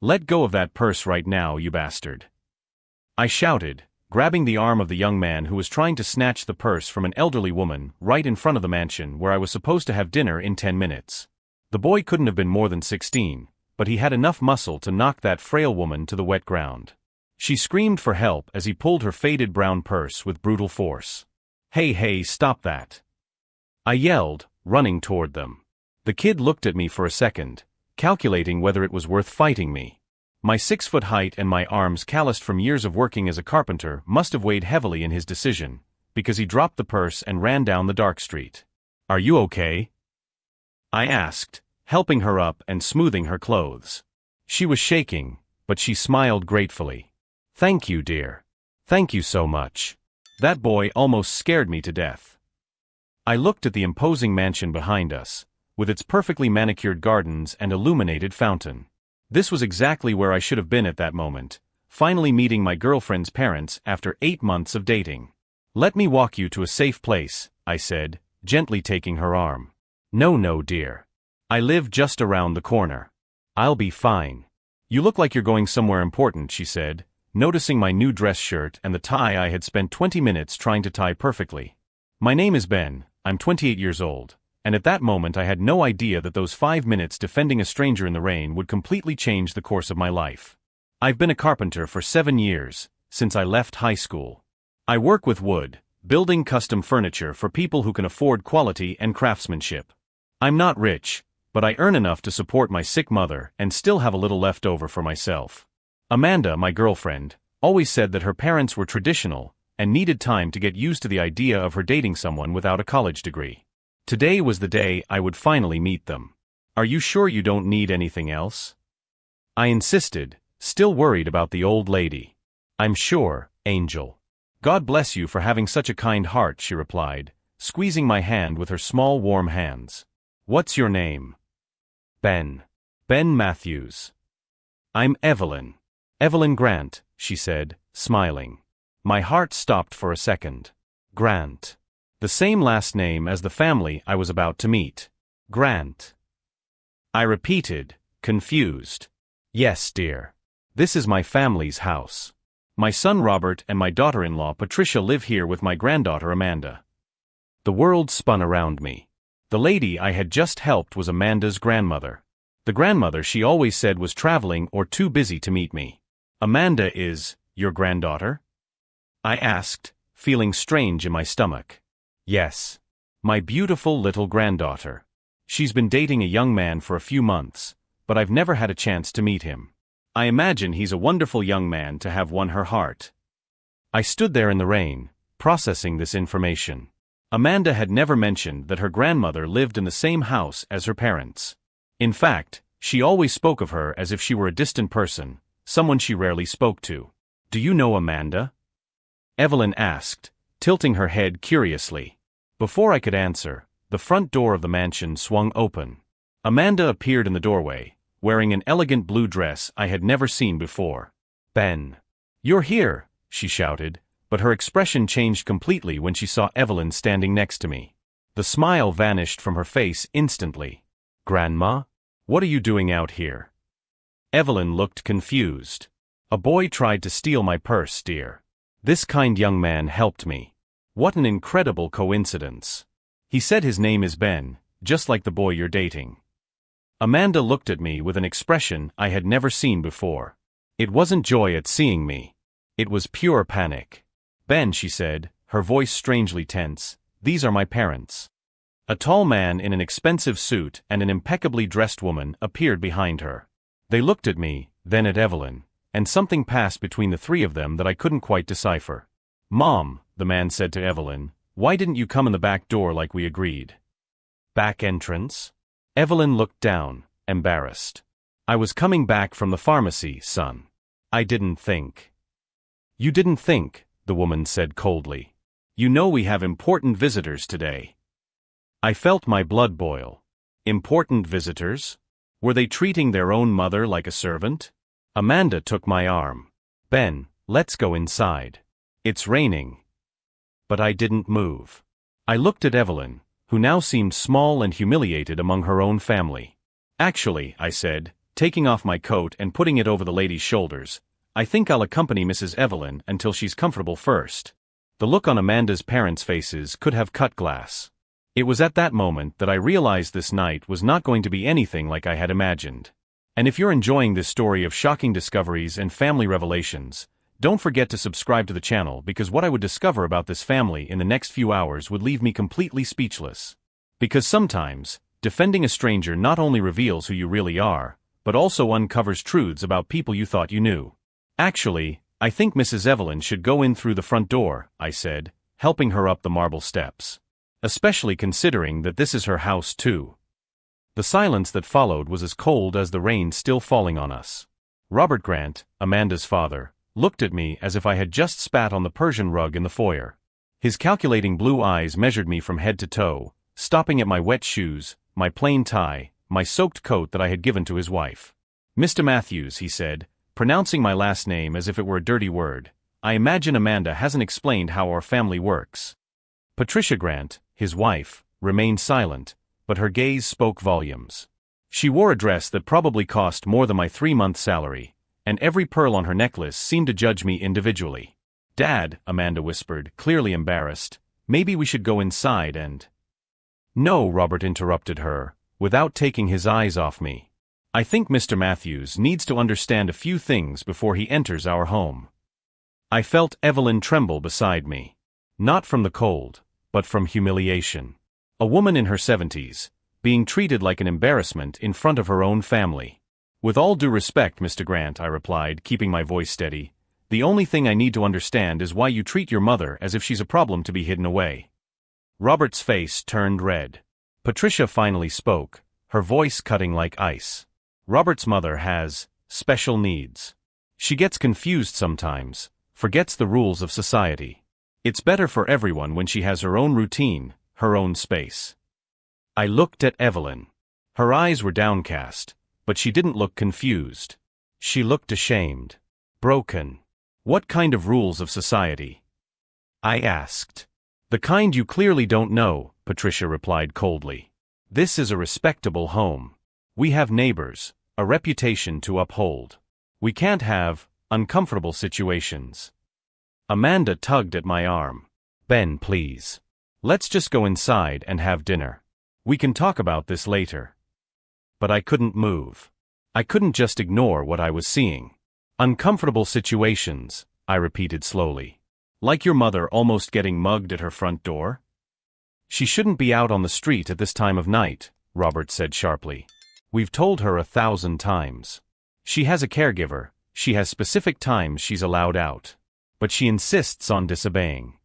"Let go of that purse right now, you bastard!" I shouted, grabbing the arm of the young man who was trying to snatch the purse from an elderly woman right in front of the mansion where I was supposed to have dinner in 10 minutes. The boy couldn't have been more than 16, but he had enough muscle to knock that frail woman to the wet ground. She screamed for help as he pulled her faded brown purse with brutal force. Hey, stop that!" I yelled, running toward them. The kid looked at me for a second, calculating whether it was worth fighting me. My 6-foot height and my arms calloused from years of working as a carpenter must have weighed heavily in his decision, because he dropped the purse and ran down the dark street. "Are you okay?" I asked, helping her up and smoothing her clothes. She was shaking, but she smiled gratefully. "Thank you, dear. Thank you so much. That boy almost scared me to death." I looked at the imposing mansion behind us, with its perfectly manicured gardens and illuminated fountain. This was exactly where I should have been at that moment, finally meeting my girlfriend's parents after 8 months of dating. "Let me walk you to a safe place," I said, gently taking her arm. No, dear. I live just around the corner. I'll be fine." "You look like you're going somewhere important," she said, noticing my new dress shirt and the tie I had spent 20 minutes trying to tie perfectly. "My name is Ben, I'm 28 years old, and at that moment I had no idea that those 5 minutes defending a stranger in the rain would completely change the course of my life. I've been a carpenter for 7 years, since I left high school. I work with wood, building custom furniture for people who can afford quality and craftsmanship. I'm not rich, but I earn enough to support my sick mother and still have a little left over for myself. Amanda, my girlfriend, always said that her parents were traditional and needed time to get used to the idea of her dating someone without a college degree. Today was the day I would finally meet them. "Are you sure you don't need anything else?" I insisted, still worried about the old lady. "I'm sure, Angel." "God bless you for having such a kind heart," she replied, squeezing my hand with her small warm hands. "What's your name?" "Ben. Ben Matthews." "I'm Evelyn. Evelyn Grant," she said, smiling. My heart stopped for a second. Grant. The same last name as the family I was about to meet. Grant. I repeated, confused. "Yes, dear. This is my family's house. My son Robert and my daughter-in-law Patricia live here with my granddaughter Amanda." The world spun around me. The lady I had just helped was Amanda's grandmother. The grandmother she always said was traveling or too busy to meet me. "Amanda is your granddaughter?" I asked, feeling strange in my stomach. "Yes. My beautiful little granddaughter. She's been dating a young man for a few months, but I've never had a chance to meet him. I imagine he's a wonderful young man to have won her heart." I stood there in the rain, processing this information. Amanda had never mentioned that her grandmother lived in the same house as her parents. In fact, she always spoke of her as if she were a distant person, someone she rarely spoke to. "Do you know Amanda?" Evelyn asked, tilting her head curiously. Before I could answer, the front door of the mansion swung open. Amanda appeared in the doorway, wearing an elegant blue dress I had never seen before. "Ben. You're here," she shouted, but her expression changed completely when she saw Evelyn standing next to me. The smile vanished from her face instantly. "Grandma? What are you doing out here?" Evelyn looked confused. "A boy tried to steal my purse, dear. This kind young man helped me. What an incredible coincidence. He said his name is Ben, just like the boy you're dating." Amanda looked at me with an expression I had never seen before. It wasn't joy at seeing me. It was pure panic. "Ben," she said, her voice strangely tense, "these are my parents." A tall man in an expensive suit and an impeccably dressed woman appeared behind her. They looked at me, then at Evelyn, and something passed between the three of them that I couldn't quite decipher. "Mom," the man said to Evelyn, "why didn't you come in the back door like we agreed?" "Back entrance?" Evelyn looked down, embarrassed. "I was coming back from the pharmacy, son. I didn't think." "You didn't think," the woman said coldly. "You know we have important visitors today." I felt my blood boil. Important visitors? Were they treating their own mother like a servant? Amanda took my arm. "Ben, let's go inside. It's raining." But I didn't move. I looked at Evelyn, who now seemed small and humiliated among her own family. "Actually," I said, taking off my coat and putting it over the lady's shoulders. "I think I'll accompany Mrs. Evelyn until she's comfortable first." The look on Amanda's parents' faces could have cut glass. It was at that moment that I realized this night was not going to be anything like I had imagined. And if you're enjoying this story of shocking discoveries and family revelations, don't forget to subscribe to the channel, because what I would discover about this family in the next few hours would leave me completely speechless. Because sometimes, defending a stranger not only reveals who you really are, but also uncovers truths about people you thought you knew. "Actually, I think Mrs. Evelyn should go in through the front door," I said, helping her up the marble steps. "Especially considering that this is her house too." The silence that followed was as cold as the rain still falling on us. Robert Grant, Amanda's father, looked at me as if I had just spat on the Persian rug in the foyer. His calculating blue eyes measured me from head to toe, stopping at my wet shoes, my plain tie, my soaked coat that I had given to his wife. "Mr. Matthews," he said, pronouncing my last name as if it were a dirty word, "I imagine Amanda hasn't explained how our family works." Patricia Grant, his wife, remained silent, but her gaze spoke volumes. She wore a dress that probably cost more than my 3-month salary, and every pearl on her necklace seemed to judge me individually. "Dad," Amanda whispered, clearly embarrassed, "maybe we should go inside and—" "No," Robert interrupted her, without taking his eyes off me. "I think Mr. Matthews needs to understand a few things before he enters our home." I felt Evelyn tremble beside me. Not from the cold, but from humiliation. A woman in her 70s, being treated like an embarrassment in front of her own family. "With all due respect, Mr. Grant," I replied, keeping my voice steady, "the only thing I need to understand is why you treat your mother as if she's a problem to be hidden away." Robert's face turned red. Patricia finally spoke, her voice cutting like ice. "Robert's mother has special needs. She gets confused sometimes, forgets the rules of society. It's better for everyone when she has her own routine, her own space." I looked at Evelyn. Her eyes were downcast, but she didn't look confused. She looked ashamed. Broken. "What kind of rules of society?" I asked. "The kind you clearly don't know," Patricia replied coldly. "This is a respectable home. We have neighbors, a reputation to uphold. We can't have uncomfortable situations." Amanda tugged at my arm. "Ben, please. Let's just go inside and have dinner. We can talk about this later." But I couldn't move. I couldn't just ignore what I was seeing. "Uncomfortable situations," I repeated slowly. "Like your mother almost getting mugged at her front door?" "She shouldn't be out on the street at this time of night," Robert said sharply. "We've told her 1,000 times. She has a caregiver, she has specific times she's allowed out. But she insists on disobeying."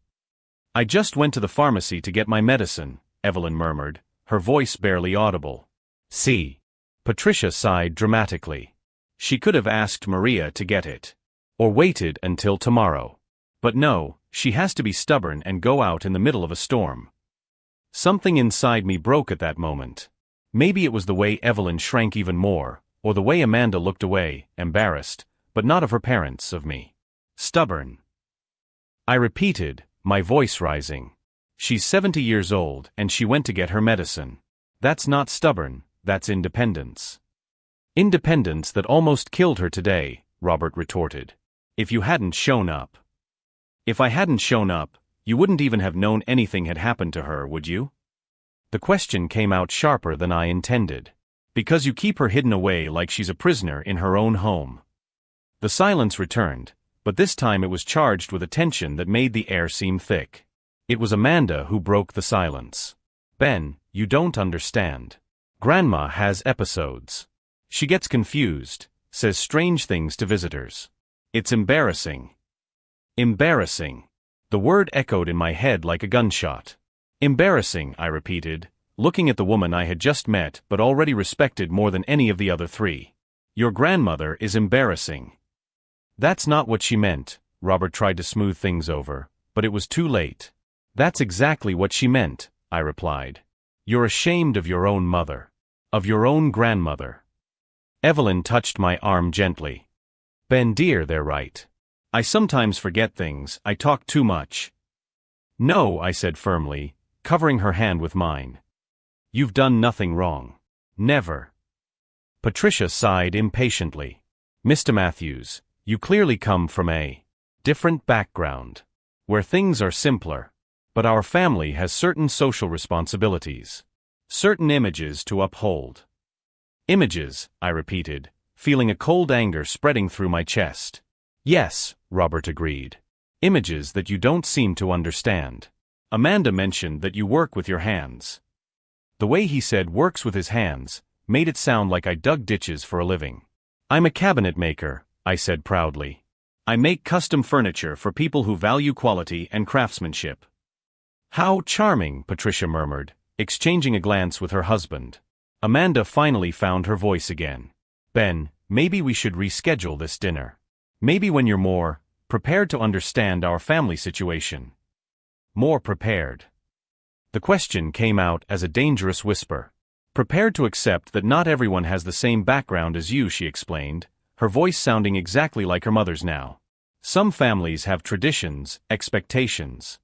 "I just went to the pharmacy to get my medicine," Evelyn murmured, her voice barely audible. "See." Patricia sighed dramatically. She could have asked Maria to get it. Or waited until tomorrow. But no, she has to be stubborn and go out in the middle of a storm. Something inside me broke at that moment. Maybe it was the way Evelyn shrank even more, or the way Amanda looked away, embarrassed, but not of her parents, of me. "Stubborn," I repeated, my voice rising. "She's 70 years old and she went to get her medicine. That's not stubborn, that's independence." "Independence that almost killed her today," Robert retorted. "If you hadn't shown up." "If I hadn't shown up, you wouldn't even have known anything had happened to her, would you?" The question came out sharper than I intended. "Because you keep her hidden away like she's a prisoner in her own home." The silence returned, but this time it was charged with a tension that made the air seem thick. It was Amanda who broke the silence. "Ben, you don't understand. Grandma has episodes. She gets confused, says strange things to visitors. It's embarrassing." Embarrassing. The word echoed in my head like a gunshot. "Embarrassing," I repeated, looking at the woman I had just met but already respected more than any of the other three. "Your grandmother is embarrassing." "That's not what she meant," Robert tried to smooth things over, but it was too late. "That's exactly what she meant," I replied. "You're ashamed of your own mother. Of your own grandmother." Evelyn touched my arm gently. "Ben dear, they're right. I sometimes forget things, I talk too much." "No," I said firmly, covering her hand with mine. "You've done nothing wrong. Never." Patricia sighed impatiently. Mr. Matthews, you clearly come from a different background, where things are simpler. But our family has certain social responsibilities. Certain images to uphold. Images, I repeated, feeling a cold anger spreading through my chest. Yes, Robert agreed. Images that you don't seem to understand. Amanda mentioned that you work with your hands. The way he said works with his hands made it sound like I dug ditches for a living. I'm a cabinet maker, I said proudly. I make custom furniture for people who value quality and craftsmanship. How charming, Patricia murmured, exchanging a glance with her husband. Amanda finally found her voice again. Ben, maybe we should reschedule this dinner. Maybe when you're more prepared to understand our family situation. More prepared. The question came out as a dangerous whisper. Prepared to accept that not everyone has the same background as you, she explained, her voice sounding exactly like her mother's now. Some families have traditions, expectations.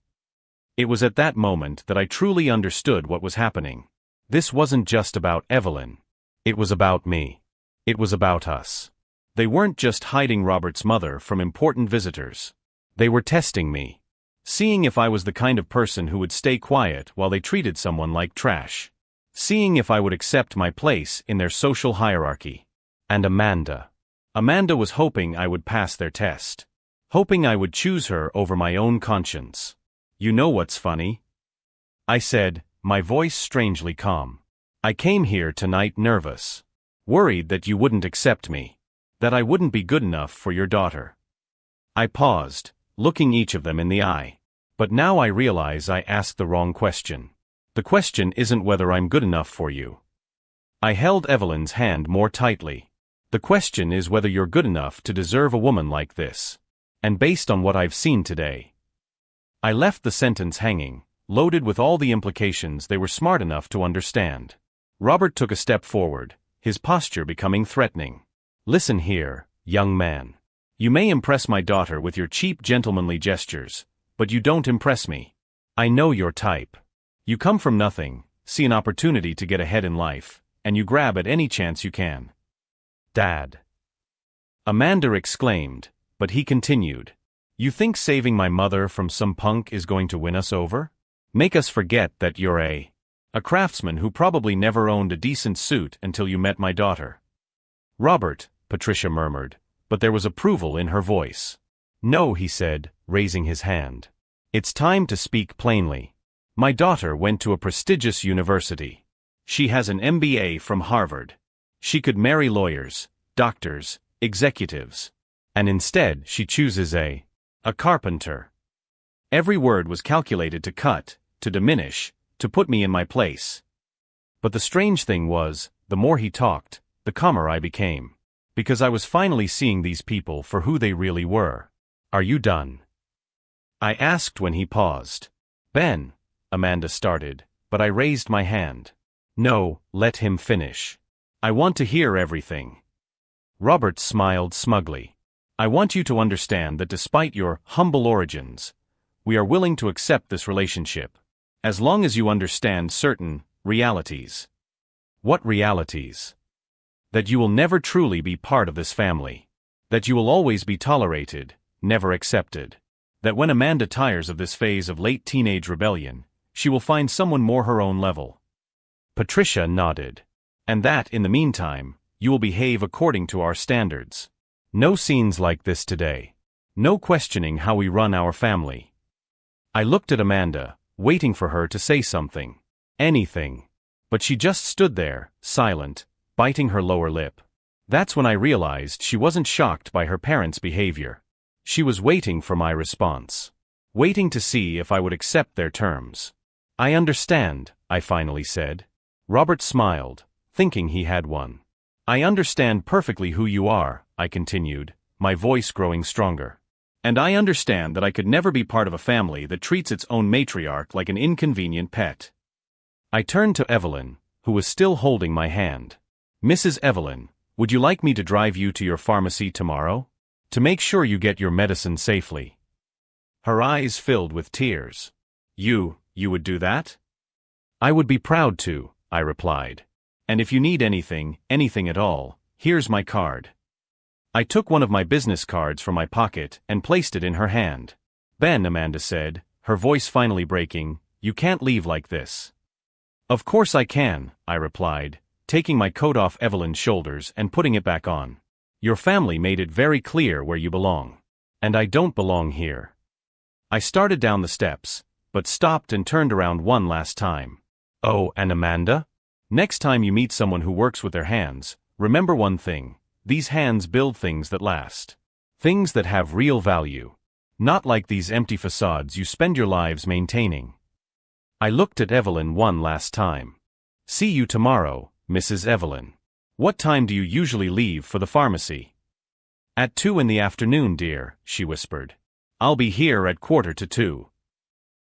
It was at that moment that I truly understood what was happening. This wasn't just about Evelyn. It was about me. It was about us. They weren't just hiding Robert's mother from important visitors. They were testing me. Seeing if I was the kind of person who would stay quiet while they treated someone like trash. Seeing if I would accept my place in their social hierarchy. And Amanda. Amanda was hoping I would pass their test. Hoping I would choose her over my own conscience. You know what's funny? I said, my voice strangely calm. I came here tonight nervous. Worried that you wouldn't accept me. That I wouldn't be good enough for your daughter. I paused, looking each of them in the eye. But now I realize I asked the wrong question. The question isn't whether I'm good enough for you. I held Evelyn's hand more tightly. The question is whether you're good enough to deserve a woman like this. And based on what I've seen today. I left the sentence hanging, loaded with all the implications they were smart enough to understand. Robert took a step forward, his posture becoming threatening. Listen here, young man. You may impress my daughter with your cheap gentlemanly gestures, but you don't impress me. I know your type. You come from nothing, see an opportunity to get ahead in life, and you grab at any chance you can. Dad. Amanda exclaimed, but he continued. You think saving my mother from some punk is going to win us over? Make us forget that you're a craftsman who probably never owned a decent suit until you met my daughter. Robert, Patricia murmured, but there was approval in her voice. No, he said, raising his hand. It's time to speak plainly. My daughter went to a prestigious university. She has an MBA from Harvard. She could marry lawyers, doctors, executives. And instead she chooses a carpenter. Every word was calculated to cut, to diminish, to put me in my place. But the strange thing was, the more he talked, the calmer I became. Because I was finally seeing these people for who they really were. Are you done? I asked when he paused. Ben, Amanda started, but I raised my hand. No, let him finish. I want to hear everything. Robert smiled smugly. I want you to understand that despite your humble origins, we are willing to accept this relationship, as long as you understand certain realities. What realities? That you will never truly be part of this family. That you will always be tolerated, never accepted. That when Amanda tires of this phase of late teenage rebellion, she will find someone more her own level. Patricia nodded. And that, in the meantime, you will behave according to our standards. No scenes like this today. No questioning how we run our family. I looked at Amanda, waiting for her to say something. Anything. But she just stood there, silent, biting her lower lip. That's when I realized she wasn't shocked by her parents' behavior. She was waiting for my response. Waiting to see if I would accept their terms. I understand, I finally said. Robert smiled, thinking he had one. I understand perfectly who you are, I continued, my voice growing stronger. And I understand that I could never be part of a family that treats its own matriarch like an inconvenient pet. I turned to Evelyn, who was still holding my hand. Mrs. Evelyn, would you like me to drive you to your pharmacy tomorrow? To make sure you get your medicine safely. Her eyes filled with tears. You would do that? I would be proud to, I replied. And if you need anything, anything at all, here's my card. I took one of my business cards from my pocket and placed it in her hand. Ben, Amanda said, her voice finally breaking, you can't leave like this. Of course I can, I replied, taking my coat off Evelyn's shoulders and putting it back on. Your family made it very clear where you belong. And I don't belong here. I started down the steps, but stopped and turned around one last time. Oh, and Amanda? Next time you meet someone who works with their hands, remember one thing. These hands build things that last. Things that have real value. Not like these empty facades you spend your lives maintaining. I looked at Evelyn one last time. See you tomorrow, Mrs. Evelyn. What time do you usually leave for the pharmacy? At 2 in the afternoon, dear, she whispered. I'll be here at 1:45.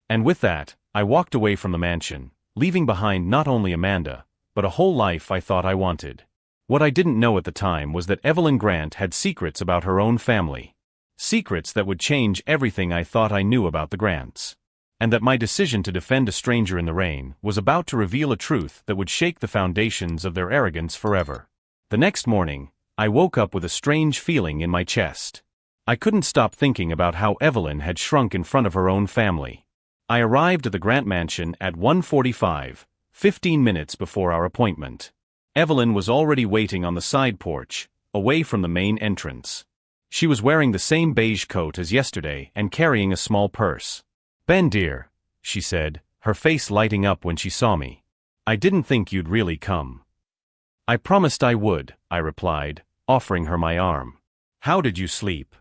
And with that, I walked away from the mansion, leaving behind not only Amanda, but a whole life I thought I wanted. What I didn't know at the time was that Evelyn Grant had secrets about her own family. Secrets that would change everything I thought I knew about the Grants. And that my decision to defend a stranger in the rain was about to reveal a truth that would shake the foundations of their arrogance forever. The next morning, I woke up with a strange feeling in my chest. I couldn't stop thinking about how Evelyn had shrunk in front of her own family. I arrived at the Grant mansion at 1:45, 15 minutes before our appointment. Evelyn was already waiting on the side porch, away from the main entrance. She was wearing the same beige coat as yesterday and carrying a small purse. Ben, dear, she said, her face lighting up when she saw me. I didn't think you'd really come. I promised I would, I replied, offering her my arm. How did you sleep?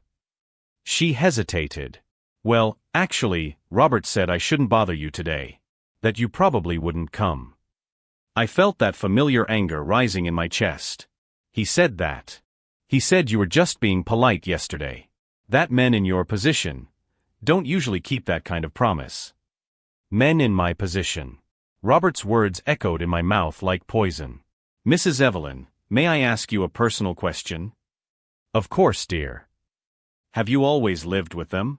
She hesitated. Well, actually, Robert said I shouldn't bother you today. That you probably wouldn't come. I felt that familiar anger rising in my chest. He said that. He said you were just being polite yesterday. That men in your position don't usually keep that kind of promise. Men in my position. Robert's words echoed in my mouth like poison. Mrs. Evelyn, may I ask you a personal question? Of course, dear. Have you always lived with them?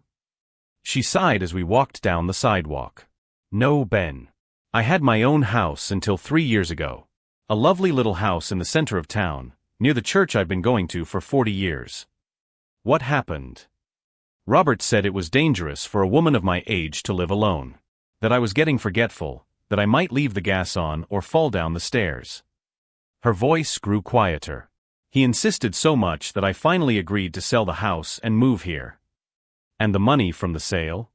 She sighed as we walked down the sidewalk. No, Ben. I had my own house until 3 years ago. A lovely little house in the center of town, near the church I've been going to for 40 years. What happened? Robert said it was dangerous for a woman of my age to live alone. That I was getting forgetful, that I might leave the gas on or fall down the stairs. Her voice grew quieter. He insisted so much that I finally agreed to sell the house and move here. And the money from the sale?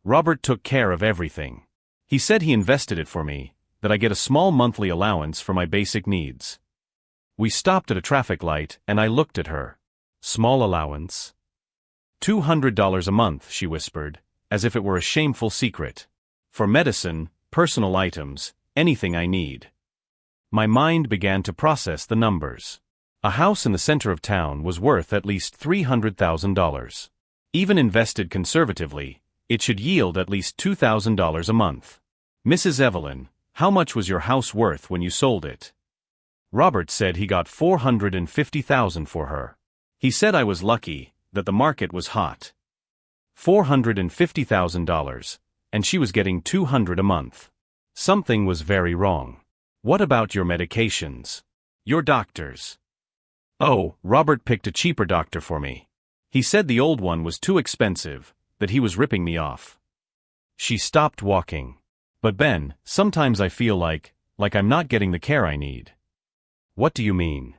Robert took care of everything. He said he invested it for me, that I get a small monthly allowance for my basic needs. We stopped at a traffic light and I looked at her. Small allowance? $200 a month, she whispered, as if it were a shameful secret. For medicine, personal items, anything I need. My mind began to process the numbers. A house in the center of town was worth at least $300,000. Even invested conservatively, it should yield at least $2,000 a month. Mrs. Evelyn, how much was your house worth when you sold it? Robert said he got $450,000 for her. He said I was lucky, that the market was hot. $450,000, and she was getting $200 a month. Something was very wrong. What about your medications? Your doctors? Oh, Robert picked a cheaper doctor for me. He said the old one was too expensive, that he was ripping me off. She stopped walking. But Ben, sometimes I feel like I'm not getting the care I need. What do you mean?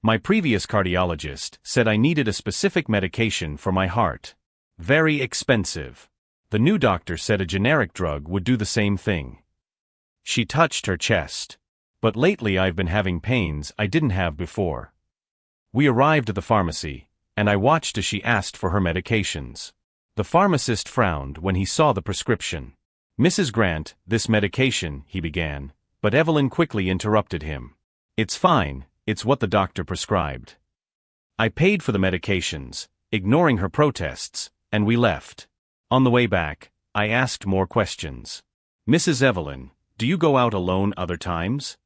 My previous cardiologist said I needed a specific medication for my heart. Very expensive. The new doctor said a generic drug would do the same thing. She touched her chest. But lately I've been having pains I didn't have before. We arrived at the pharmacy, and I watched as she asked for her medications. The pharmacist frowned when he saw the prescription. Mrs. Grant, this medication, he began, but Evelyn quickly interrupted him. It's fine, it's what the doctor prescribed. I paid for the medications, ignoring her protests, and we left. On the way back, I asked more questions. Mrs. Evelyn, do you go out alone other times?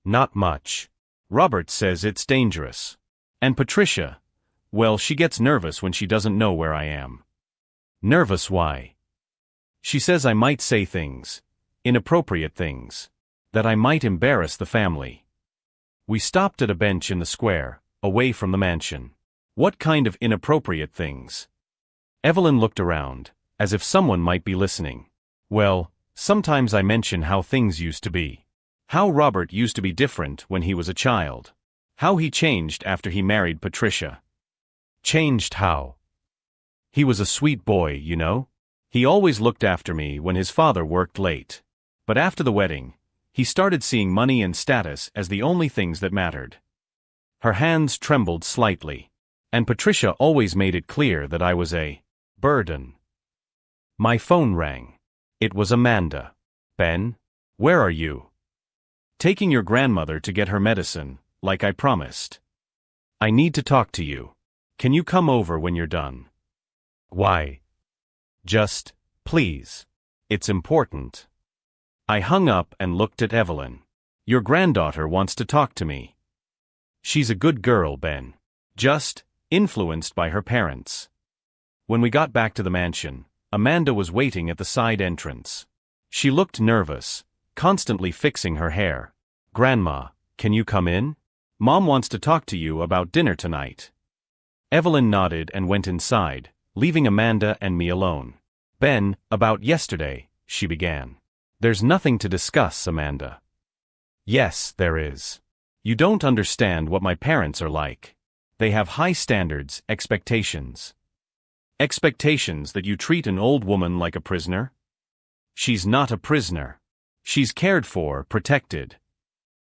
Not much. Robert says it's dangerous. And Patricia? Well, she gets nervous when she doesn't know where I am. Nervous why? She says I might say things. Inappropriate things. That I might embarrass the family. We stopped at a bench in the square, away from the mansion. What kind of inappropriate things? Evelyn looked around, as if someone might be listening. Well, sometimes I mention how things used to be. How Robert used to be different when he was a child. How he changed after he married Patricia. Changed how? He was a sweet boy, you know? He always looked after me when his father worked late. But after the wedding, he started seeing money and status as the only things that mattered. Her hands trembled slightly. And Patricia always made it clear that I was a burden. My phone rang. It was Amanda. Ben, where are you? Taking your grandmother to get her medicine, like I promised. I need to talk to you. Can you come over when you're done? Why? Just, please. It's important. I hung up and looked at Evelyn. Your granddaughter wants to talk to me. She's a good girl, Ben. Just influenced by her parents. When we got back to the mansion, Amanda was waiting at the side entrance. She looked nervous, constantly fixing her hair. Grandma, can you come in? Mom wants to talk to you about dinner tonight. Evelyn nodded and went inside, leaving Amanda and me alone. Ben, about yesterday, she began. There's nothing to discuss, Amanda. Yes, there is. You don't understand what my parents are like. They have high standards, expectations. Expectations that you treat an old woman like a prisoner? She's not a prisoner. She's cared for, protected.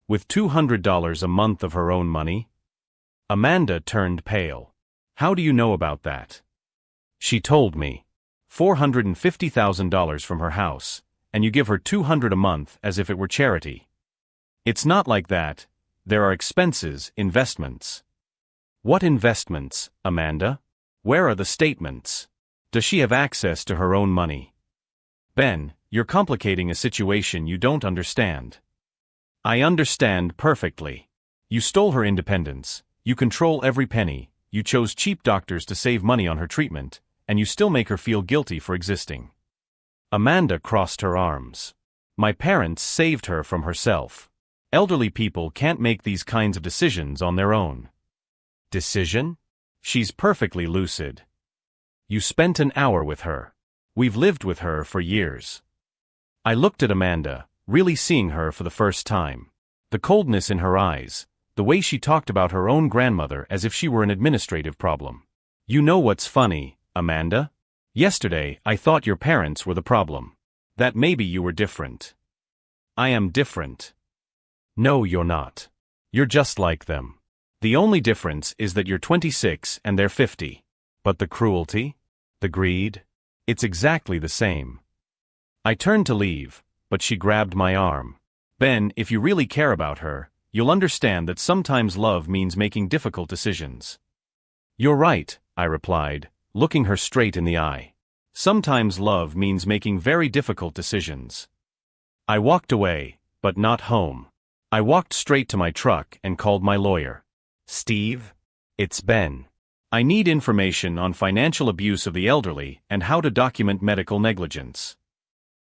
With $200 a month of her own money? Amanda turned pale. How do you know about that? She told me. $450,000 from her house, and you give her $200 a month as if it were charity. It's not like that. There are expenses, investments. What investments, Amanda? Where are the statements? Does she have access to her own money? Ben, you're complicating a situation you don't understand. I understand perfectly. You stole her independence, you control every penny, you chose cheap doctors to save money on her treatment, and you still make her feel guilty for existing. Amanda crossed her arms. My parents saved her from herself. Elderly people can't make these kinds of decisions on their own. Decision? She's perfectly lucid. You spent an hour with her. We've lived with her for years. I looked at Amanda, really seeing her for the first time. The coldness in her eyes, the way she talked about her own grandmother as if she were an administrative problem. You know what's funny, Amanda? Yesterday, I thought your parents were the problem. That maybe you were different. I am different. No, you're not. You're just like them. The only difference is that you're 26 and they're 50. But the cruelty? The greed? It's exactly the same. I turned to leave, but she grabbed my arm. Ben, if you really care about her, you'll understand that sometimes love means making difficult decisions. You're right, I replied, looking her straight in the eye. Sometimes love means making very difficult decisions. I walked away, but not home. I walked straight to my truck and called my lawyer. Steve? It's Ben. I need information on financial abuse of the elderly and how to document medical negligence.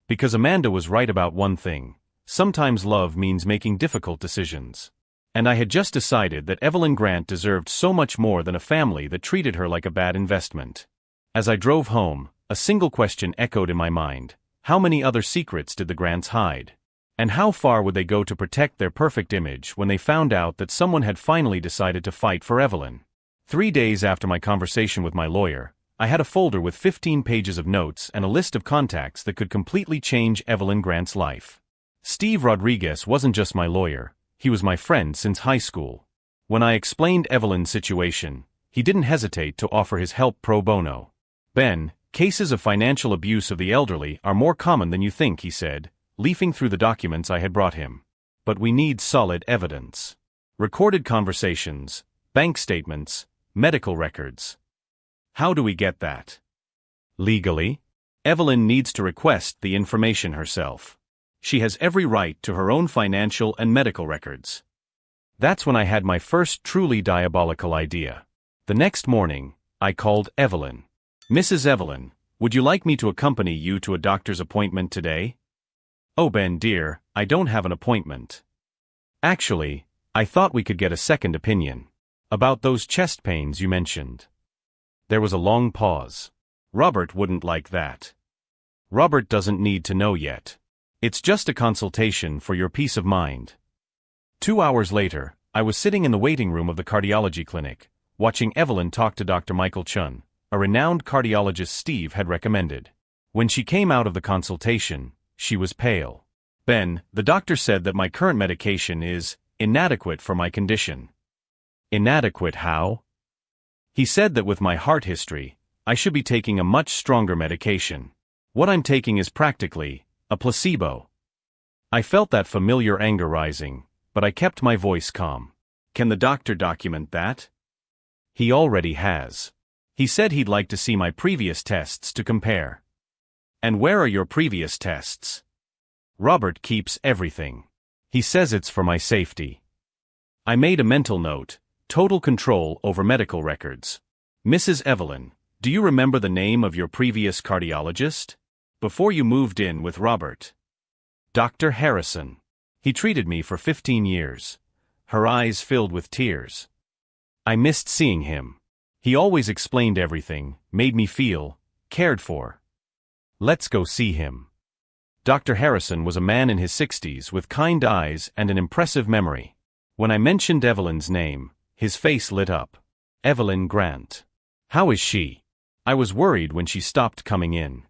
Because Amanda was right about one thing. Sometimes love means making difficult decisions. And I had just decided that Evelyn Grant deserved so much more than a family that treated her like a bad investment. As I drove home, a single question echoed in my mind. How many other secrets did the Grants hide? And how far would they go to protect their perfect image when they found out that someone had finally decided to fight for Evelyn? 3 days after my conversation with my lawyer, I had a folder with 15 pages of notes and a list of contacts that could completely change Evelyn Grant's life. Steve Rodriguez wasn't just my lawyer, he was my friend since high school. When I explained Evelyn's situation, he didn't hesitate to offer his help pro bono. Ben, cases of financial abuse of the elderly are more common than you think, he said, leafing through the documents I had brought him. But we need solid evidence. Recorded conversations, bank statements, medical records. How do we get that? Legally? Evelyn needs to request the information herself. She has every right to her own financial and medical records. That's when I had my first truly diabolical idea. The next morning, I called Evelyn. Mrs. Evelyn, would you like me to accompany you to a doctor's appointment today? Oh, Ben dear, I don't have an appointment. Actually, I thought we could get a second opinion. About those chest pains you mentioned. There was a long pause. Robert wouldn't like that. Robert doesn't need to know yet. It's just a consultation for your peace of mind. 2 hours later, I was sitting in the waiting room of the cardiology clinic, watching Evelyn talk to Dr. Michael Chun, a renowned cardiologist Steve had recommended. When she came out of the consultation, she was pale. Ben, the doctor said that my current medication is inadequate for my condition. Inadequate how? He said that with my heart history, I should be taking a much stronger medication. What I'm taking is practically a placebo. I felt that familiar anger rising, but I kept my voice calm. Can the doctor document that? He already has. He said he'd like to see my previous tests to compare. And where are your previous tests? Robert keeps everything. He says it's for my safety. I made a mental note, total control over medical records. Mrs. Evelyn, do you remember the name of your previous cardiologist? Before you moved in with Robert. Dr. Harrison. He treated me for 15 years. Her eyes filled with tears. I missed seeing him. He always explained everything, made me feel cared for. Let's go see him. Dr. Harrison was a man in his 60s with kind eyes and an impressive memory. When I mentioned Evelyn's name, his face lit up. Evelyn Grant. How is she? I was worried when she stopped coming in.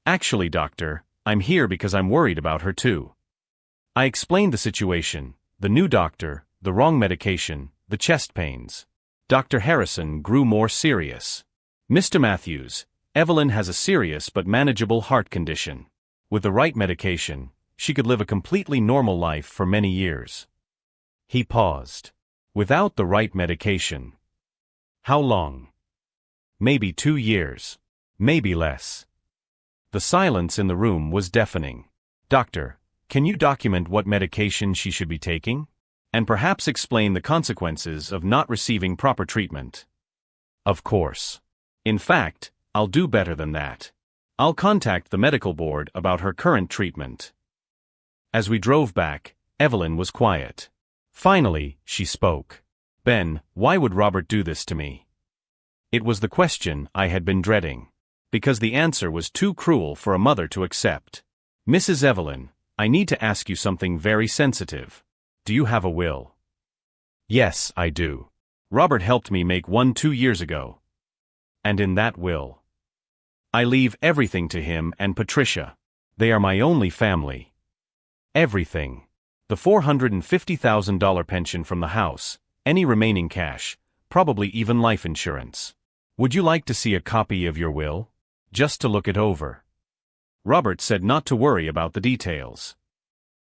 Actually, doctor, I'm here because I'm worried about her too. I explained the situation, the new doctor, the wrong medication, the chest pains. Dr. Harrison grew more serious. Mr. Matthews, Evelyn has a serious but manageable heart condition. With the right medication, she could live a completely normal life for many years. He paused. Without the right medication. How long? Maybe 2 years. Maybe less. The silence in the room was deafening. Doctor, can you document what medication she should be taking? And perhaps explain the consequences of not receiving proper treatment. Of course. In fact, I'll do better than that. I'll contact the medical board about her current treatment. As we drove back, Evelyn was quiet. Finally, she spoke. Ben, why would Robert do this to me? It was the question I had been dreading. Because the answer was too cruel for a mother to accept. Mrs. Evelyn, I need to ask you something very sensitive. Do you have a will? Yes, I do. Robert helped me make one 2 years ago. And in that will, I leave everything to him and Patricia. They are my only family. Everything. The $450,000 pension from the house, any remaining cash, probably even life insurance. Would you like to see a copy of your will? Just to look it over. Robert said not to worry about the details.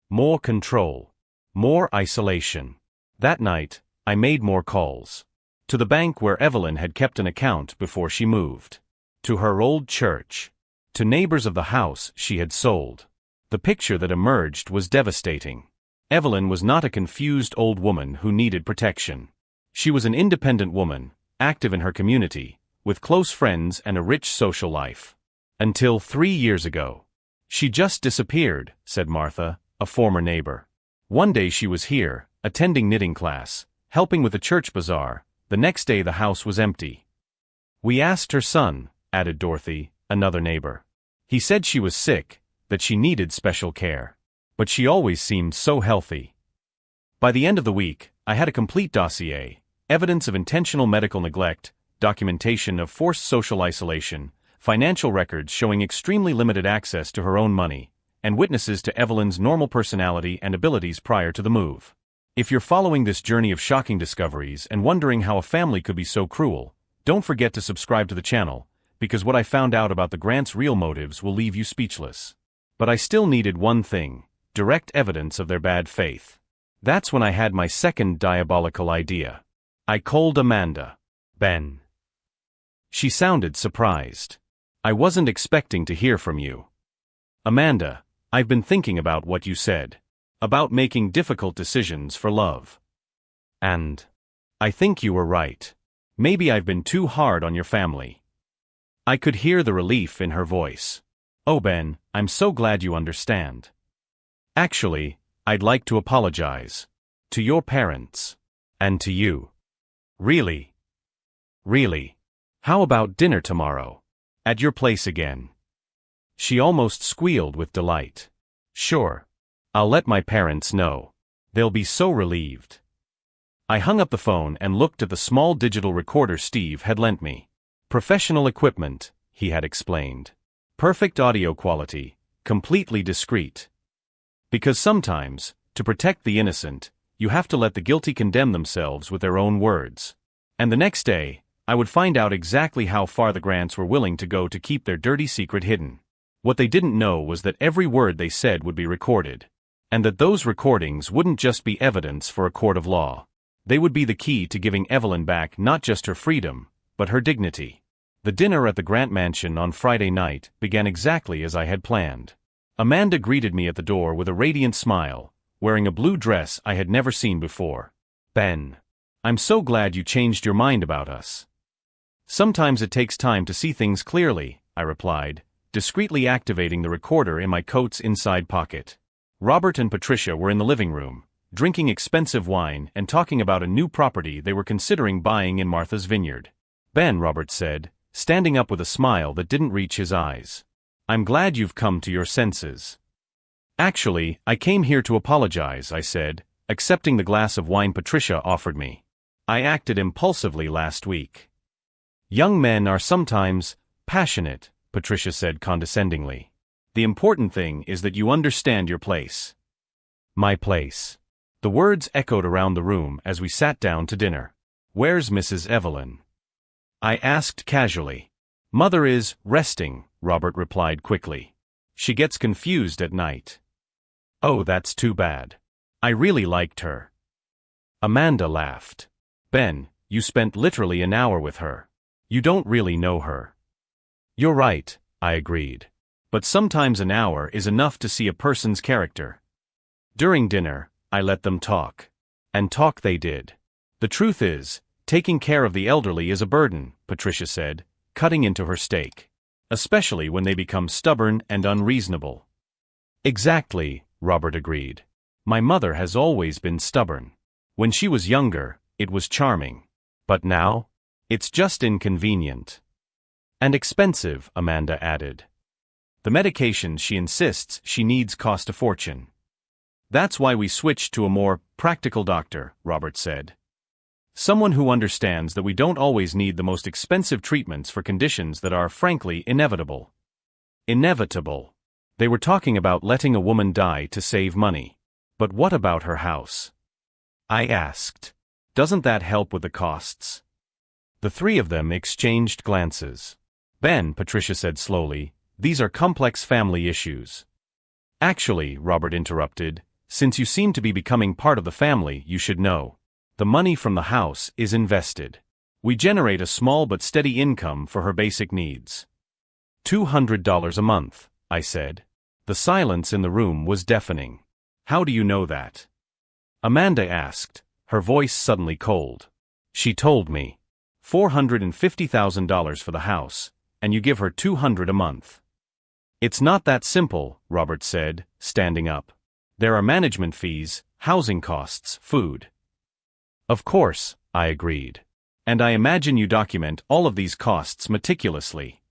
More control. More isolation. That night, I made more calls. To the bank where Evelyn had kept an account before she moved. To her old church. To neighbors of the house she had sold. The picture that emerged was devastating. Evelyn was not a confused old woman who needed protection. She was an independent woman, active in her community, with close friends and a rich social life. Until 3 years ago. She just disappeared, said Martha, a former neighbor. One day she was here, attending knitting class, helping with the church bazaar. The next day the house was empty. We asked her son, added Dorothy, another neighbor. He said she was sick, that she needed special care. But she always seemed so healthy. By the end of the week, I had a complete dossier, evidence of intentional medical neglect, documentation of forced social isolation, financial records showing extremely limited access to her own money, and witnesses to Evelyn's normal personality and abilities prior to the move. If you're following this journey of shocking discoveries and wondering how a family could be so cruel, don't forget to subscribe to the channel, because what I found out about the Grants' real motives will leave you speechless. But I still needed one thing, direct evidence of their bad faith. That's when I had my second diabolical idea. I called Amanda. Ben. She sounded surprised. I wasn't expecting to hear from you. Amanda, I've been thinking about what you said. About making difficult decisions for love. And I think you were right. Maybe I've been too hard on your family. I could hear the relief in her voice. Oh Ben, I'm so glad you understand. Actually, I'd like to apologize. To your parents. And to you. Really? Really? How about dinner tomorrow? At your place again? She almost squealed with delight. Sure. I'll let my parents know. They'll be so relieved. I hung up the phone and looked at the small digital recorder Steve had lent me. Professional equipment, he had explained. Perfect audio quality, completely discreet. Because sometimes, to protect the innocent, you have to let the guilty condemn themselves with their own words. And the next day, I would find out exactly how far the Grants were willing to go to keep their dirty secret hidden. What they didn't know was that every word they said would be recorded. And that those recordings wouldn't just be evidence for a court of law. They would be the key to giving Evelyn back not just her freedom, but her dignity. The dinner at the Grant mansion on Friday night began exactly as I had planned. Amanda greeted me at the door with a radiant smile, wearing a blue dress I had never seen before. Ben. I'm so glad you changed your mind about us. Sometimes it takes time to see things clearly, I replied, discreetly activating the recorder in my coat's inside pocket. Robert and Patricia were in the living room, drinking expensive wine and talking about a new property they were considering buying in Martha's Vineyard. Ben, Robert said, standing up with a smile that didn't reach his eyes. I'm glad you've come to your senses. Actually, I came here to apologize, I said, accepting the glass of wine Patricia offered me. I acted impulsively last week. Young men are sometimes passionate, Patricia said condescendingly. The important thing is that you understand your place. My place. The words echoed around the room as we sat down to dinner. Where's Mrs. Evelyn? I asked casually. Mother is resting, Robert replied quickly. She gets confused at night. Oh, that's too bad. I really liked her. Amanda laughed. Ben, you spent literally an hour with her. You don't really know her. You're right, I agreed. But sometimes an hour is enough to see a person's character. During dinner, I let them talk. And talk they did. The truth is, taking care of the elderly is a burden, Patricia said, cutting into her steak. Especially when they become stubborn and unreasonable. Exactly, Robert agreed. My mother has always been stubborn. When she was younger, it was charming. But now? It's just inconvenient. And expensive, Amanda added. The medications she insists she needs cost a fortune. That's why we switched to a more practical doctor, Robert said. Someone who understands that we don't always need the most expensive treatments for conditions that are, frankly, inevitable. Inevitable. They were talking about letting a woman die to save money. But what about her house? I asked. Doesn't that help with the costs? The three of them exchanged glances. Ben, Patricia said slowly, these are complex family issues. Actually, Robert interrupted, since you seem to be becoming part of the family, you should know. The money from the house is invested. We generate a small but steady income for her basic needs. $200 a month, I said. The silence in the room was deafening. How do you know that? Amanda asked, her voice suddenly cold. She told me. $450,000 for the house, and you give her $200 a month. It's not that simple, Robert said, standing up. There are management fees, housing costs, food. Of course, I agreed. And I imagine you document all of these costs meticulously.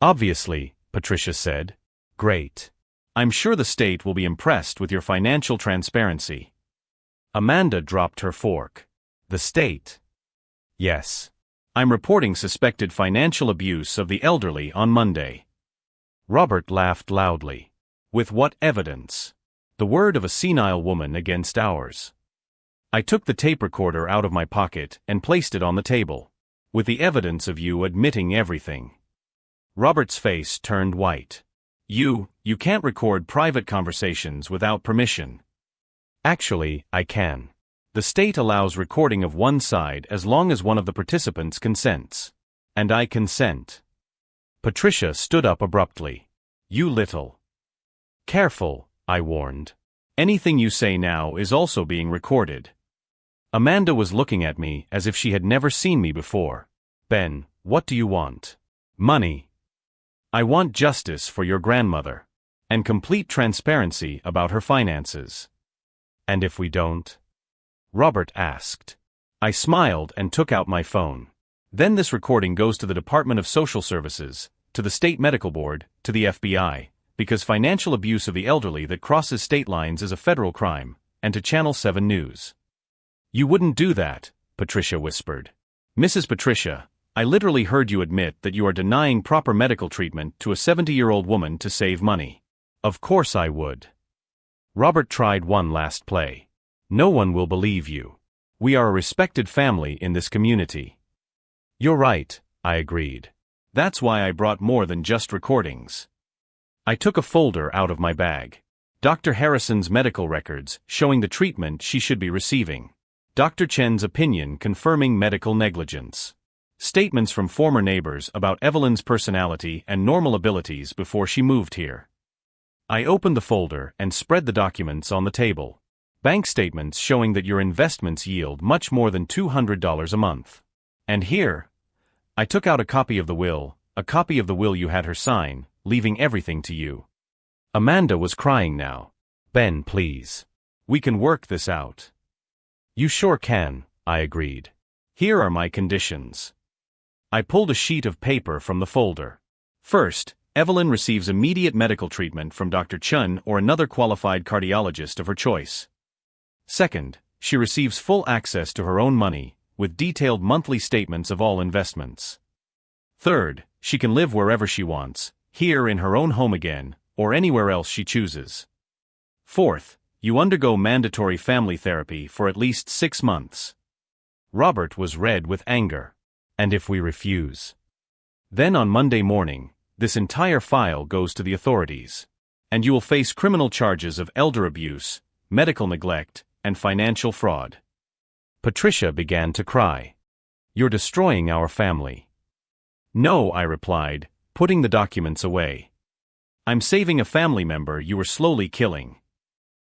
Obviously, Patricia said. Great. I'm sure the state will be impressed with your financial transparency. Amanda dropped her fork. The state? Yes. I'm reporting suspected financial abuse of the elderly on Monday. Robert laughed loudly. With what evidence? The word of a senile woman against ours. I took the tape recorder out of my pocket and placed it on the table. With the evidence of you admitting everything. Robert's face turned white. You can't record private conversations without permission. Actually, I can. The state allows recording of one side as long as one of the participants consents. And I consent. Patricia stood up abruptly. You little. Careful, I warned. Anything you say now is also being recorded. Amanda was looking at me as if she had never seen me before. Ben, what do you want? Money. I want justice for your grandmother. And complete transparency about her finances. And if we don't? Robert asked. I smiled and took out my phone. Then this recording goes to the Department of Social Services, to the State Medical Board, to the FBI, because financial abuse of the elderly that crosses state lines is a federal crime, and to Channel 7 News. You wouldn't do that, Patricia whispered. Mrs. Patricia, I literally heard you admit that you are denying proper medical treatment to a 70-year-old woman to save money. Of course I would. Robert tried one last play. No one will believe you. We are a respected family in this community. You're right, I agreed. That's why I brought more than just recordings. I took a folder out of my bag. Dr. Harrison's medical records showing the treatment she should be receiving. Dr. Chen's opinion confirming medical negligence. Statements from former neighbors about Evelyn's personality and normal abilities before she moved here. I opened the folder and spread the documents on the table. Bank statements showing that your investments yield much more than $200 a month. And here, I took out a copy of the will you had her sign, leaving everything to you. Amanda was crying now. Ben, please. We can work this out. You sure can, I agreed. Here are my conditions. I pulled a sheet of paper from the folder. First, Evelyn receives immediate medical treatment from Dr. Chen or another qualified cardiologist of her choice. Second, she receives full access to her own money, with detailed monthly statements of all investments. Third, she can live wherever she wants, here in her own home again, or anywhere else she chooses. Fourth, you undergo mandatory family therapy for at least 6 months. Robert was red with anger. And if we refuse? Then on Monday morning, this entire file goes to the authorities. And you will face criminal charges of elder abuse, medical neglect, and financial fraud. Patricia began to cry. You're destroying our family. No, I replied, putting the documents away. I'm saving a family member you were slowly killing.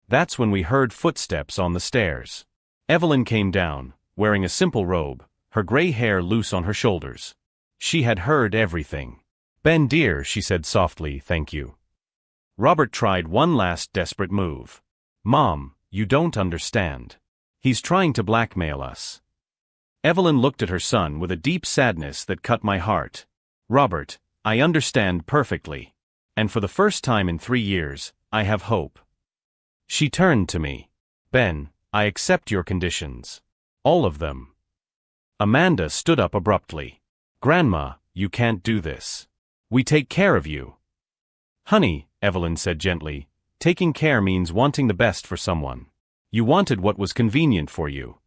That's when we heard footsteps on the stairs. Evelyn came down, wearing a simple robe, her gray hair loose on her shoulders. She had heard everything. Ben dear, she said softly, thank you. Robert tried one last desperate move. Mom, you don't understand. He's trying to blackmail us. Evelyn looked at her son with a deep sadness that cut my heart. Robert, I understand perfectly. And for the first time in 3 years, I have hope. She turned to me. Ben, I accept your conditions. All of them. Amanda stood up abruptly. Grandma, you can't do this. We take care of you. Honey, Evelyn said gently, taking care means wanting the best for someone. You wanted what was convenient for you.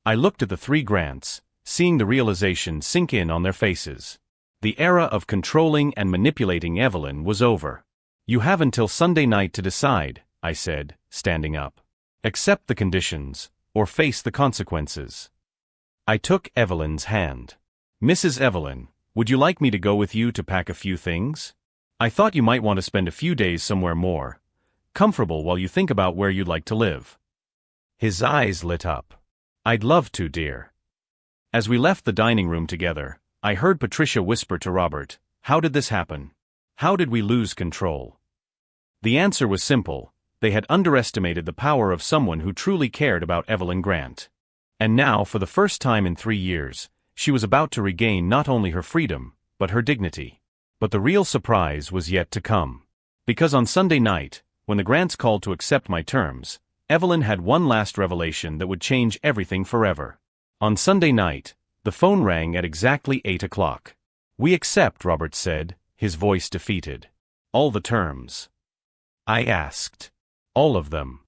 I looked at the 3 Grants, seeing the realization sink in on their faces. The era of controlling and manipulating Evelyn was over. You have until Sunday night to decide, I said, standing up. Accept the conditions, or face the consequences. I took Evelyn's hand. Mrs. Evelyn, would you like me to go with you to pack a few things? I thought you might want to spend a few days somewhere more comfortable while you think about where you'd like to live. His eyes lit up. I'd love to, dear. As we left the dining room together, I heard Patricia whisper to Robert, how did this happen? How did we lose control? The answer was simple. They had underestimated the power of someone who truly cared about Evelyn Grant. And now, for the first time in 3 years, she was about to regain not only her freedom, but her dignity. But the real surprise was yet to come. Because on Sunday night, when the Grants called to accept my terms, Evelyn had one last revelation that would change everything forever. On Sunday night, the phone rang at exactly 8 o'clock. We accept, Robert said, his voice defeated. All the terms. I asked. All of them.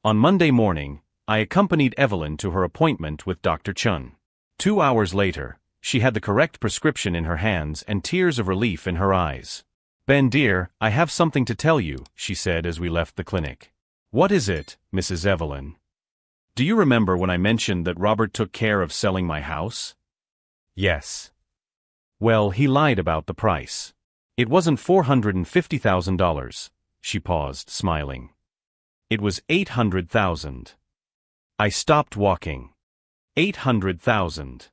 On Monday morning, I accompanied Evelyn to her appointment with Dr. Chun. 2 hours later, she had the correct prescription in her hands and tears of relief in her eyes. Ben dear, I have something to tell you, she said as we left the clinic. What is it, Mrs. Evelyn? Do you remember when I mentioned that Robert took care of selling my house? Yes. Well, he lied about the price. It wasn't $450,000. She paused, smiling. It was $800,000. I stopped walking. $800,000.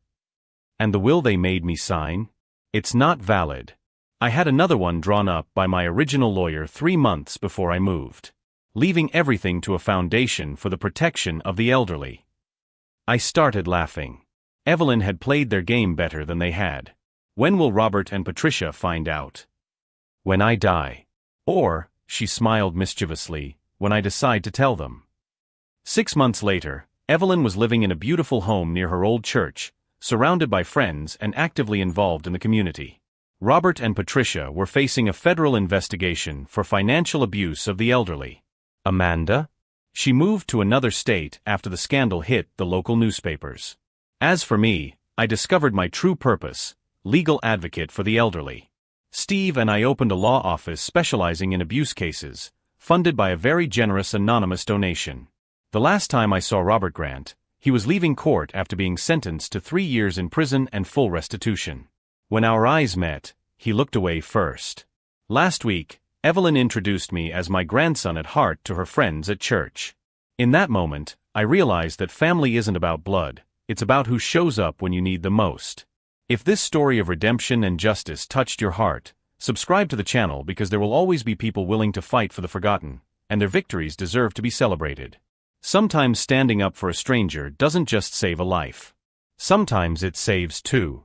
And the will they made me sign? It's not valid. I had another one drawn up by my original lawyer 3 months before I moved, leaving everything to a foundation for the protection of the elderly. I started laughing. Evelyn had played their game better than they had. When will Robert and Patricia find out? When I die. Or, she smiled mischievously, when I decide to tell them. 6 months later, Evelyn was living in a beautiful home near her old church, surrounded by friends and actively involved in the community. Robert and Patricia were facing a federal investigation for financial abuse of the elderly. Amanda? She moved to another state after the scandal hit the local newspapers. As for me, I discovered my true purpose: legal advocate for the elderly. Steve and I opened a law office specializing in abuse cases, funded by a very generous anonymous donation. The last time I saw Robert Grant, he was leaving court after being sentenced to 3 years in prison and full restitution. When our eyes met, he looked away first. Last week, Evelyn introduced me as my grandson at heart to her friends at church. In that moment, I realized that family isn't about blood, it's about who shows up when you need the most. If this story of redemption and justice touched your heart, subscribe to the channel because there will always be people willing to fight for the forgotten, and their victories deserve to be celebrated. Sometimes standing up for a stranger doesn't just save a life. Sometimes it saves two.